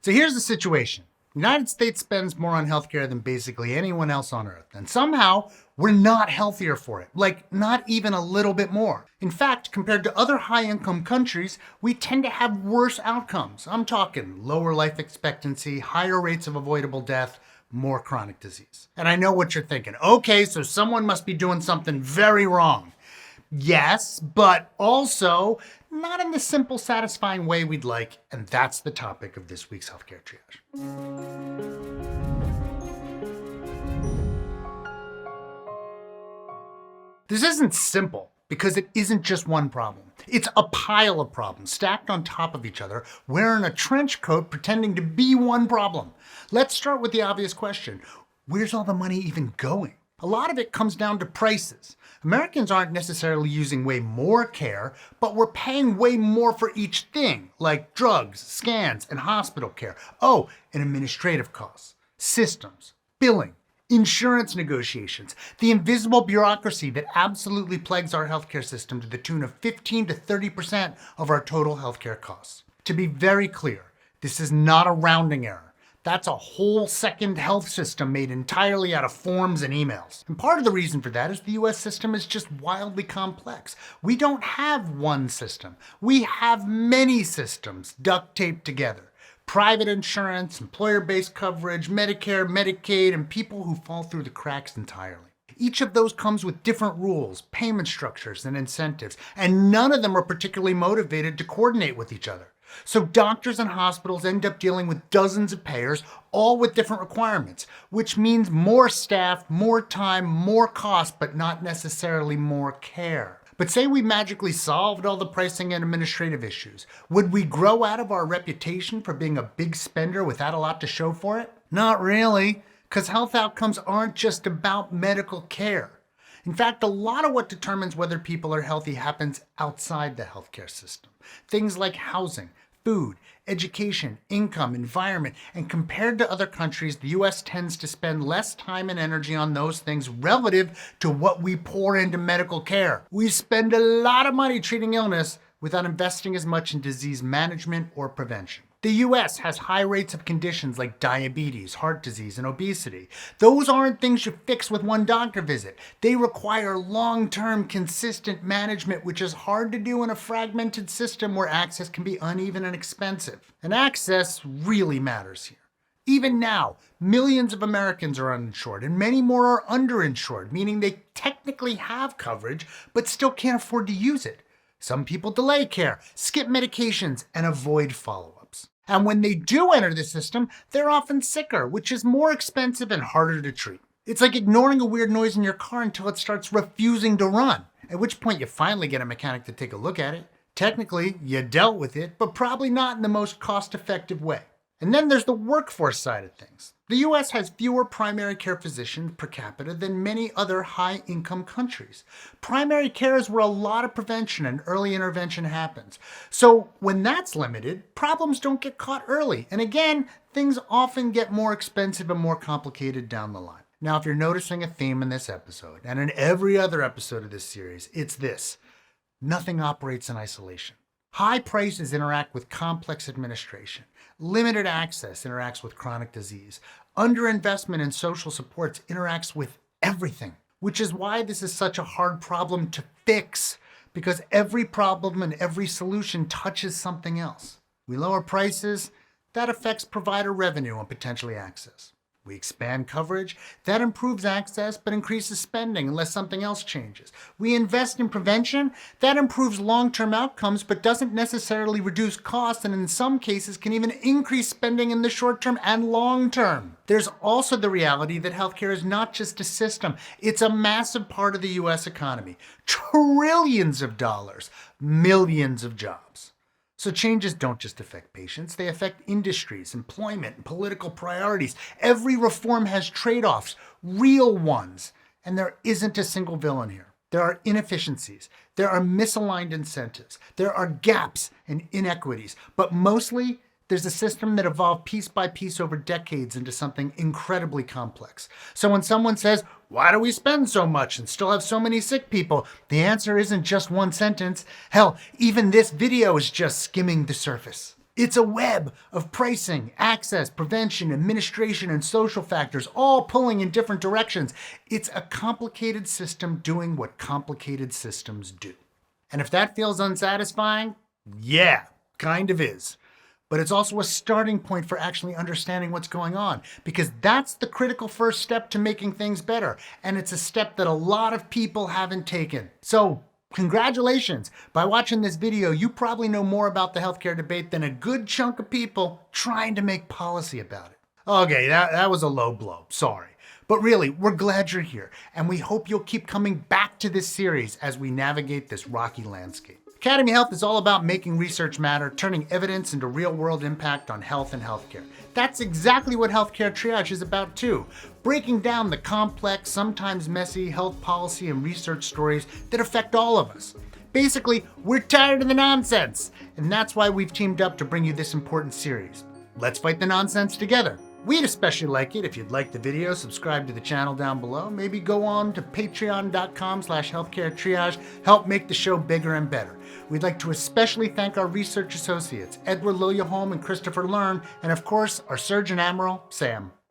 So here's the situation. The United States spends more on healthcare than basically anyone else on earth. And somehow, we're not healthier for it. Like, not even a little bit more. In fact, compared to other high-income countries, we tend to have worse outcomes. I'm talking lower life expectancy, higher rates of avoidable death, more chronic disease. And I know what you're thinking. Okay, so someone must be doing something very wrong. Yes, but also not in the simple, satisfying way we'd like, and that's the topic of this week's Healthcare Triage. This isn't simple because it isn't just one problem. It's a pile of problems stacked on top of each other, wearing a trench coat pretending to be one problem. Let's start with the obvious question. Where's all the money even going? A lot of it comes down to prices. Americans aren't necessarily using way more care, but we're paying way more for each thing, like drugs, scans, and hospital care. Oh, and administrative costs, systems, billing, insurance negotiations, the invisible bureaucracy that absolutely plagues our healthcare system to the tune of 15 to 30% of our total healthcare costs. To be very clear, this is not a rounding error. That's a whole second health system made entirely out of forms and emails. And part of the reason for that is the US system is just wildly complex. We don't have one system. We have many systems duct taped together. Private insurance, employer-based coverage, Medicare, Medicaid, and people who fall through the cracks entirely. Each of those comes with different rules, payment structures, and incentives, and none of them are particularly motivated to coordinate with each other. So doctors and hospitals end up dealing with dozens of payers, all with different requirements, which means more staff, more time, more cost, but not necessarily more care. But say we magically solved all the pricing and administrative issues. Would we grow out of our reputation for being a big spender without a lot to show for it? Not really, because health outcomes aren't just about medical care. In fact, a lot of what determines whether people are healthy happens outside the healthcare system. Things like housing, food, education, income, environment, and compared to other countries, the US tends to spend less time and energy on those things relative to what we pour into medical care. We spend a lot of money treating illness without investing as much in disease management or prevention. The US has high rates of conditions like diabetes, heart disease, and obesity. Those aren't things you fix with one doctor visit. They require long-term, consistent management, which is hard to do in a fragmented system where access can be uneven and expensive. And access really matters here. Even now, millions of Americans are uninsured, and many more are underinsured, meaning they technically have coverage, but still can't afford to use it. Some people delay care, skip medications, and avoid follow-up. And when they do enter the system, they're often sicker, which is more expensive and harder to treat. It's like ignoring a weird noise in your car until it starts refusing to run, at which point you finally get a mechanic to take a look at it. Technically, you dealt with it, but probably not in the most cost-effective way. And then there's the workforce side of things. The US has fewer primary care physicians per capita than many other high-income countries. Primary care is where a lot of prevention and early intervention happens. So when that's limited, problems don't get caught early. And again, things often get more expensive and more complicated down the line. Now, if you're noticing a theme in this episode, and in every other episode of this series, it's this: nothing operates in isolation. High prices interact with complex administration. Limited access interacts with chronic disease. Underinvestment in social supports interacts with everything, which is why this is such a hard problem to fix, because every problem and every solution touches something else. We lower prices, that affects provider revenue and potentially access. We expand coverage, that improves access but increases spending unless something else changes. We invest in prevention, that improves long-term outcomes but doesn't necessarily reduce costs, and in some cases can even increase spending in the short term and long term. There's also the reality that healthcare is not just a system, it's a massive part of the US economy. Trillions of dollars, millions of jobs. So changes don't just affect patients, they affect industries, employment, and political priorities. Every reform has trade-offs, real ones, and there isn't a single villain here. There are inefficiencies, there are misaligned incentives, there are gaps and inequities, but mostly there's a system that evolved piece by piece over decades into something incredibly complex. So when someone says, "Why do we spend so much and still have so many sick people?" the answer isn't just one sentence. Hell, even this video is just skimming the surface. It's a web of pricing, access, prevention, administration, and social factors, all pulling in different directions. It's a complicated system doing what complicated systems do. And if that feels unsatisfying, yeah, kind of is. But it's also a starting point for actually understanding what's going on, because that's the critical first step to making things better. And it's a step that a lot of people haven't taken. So congratulations. By watching this video, you probably know more about the healthcare debate than a good chunk of people trying to make policy about it. Okay, that was a low blow. Sorry. But really, we're glad you're here, and we hope you'll keep coming back to this series as we navigate this rocky landscape. Academy Health is all about making research matter, turning evidence into real-world impact on health and healthcare. That's exactly what Healthcare Triage is about too, breaking down the complex, sometimes messy health policy and research stories that affect all of us. Basically, we're tired of the nonsense, and that's why we've teamed up to bring you this important series. Let's fight the nonsense together. We'd especially like it if you'd like the video, subscribe to the channel down below, maybe go on to patreon.com/healthcaretriage, help make the show bigger and better. We'd like to especially thank our research associates, Edward Liljeholm and Christopher Learn, and of course, our Surgeon Admiral, Sam.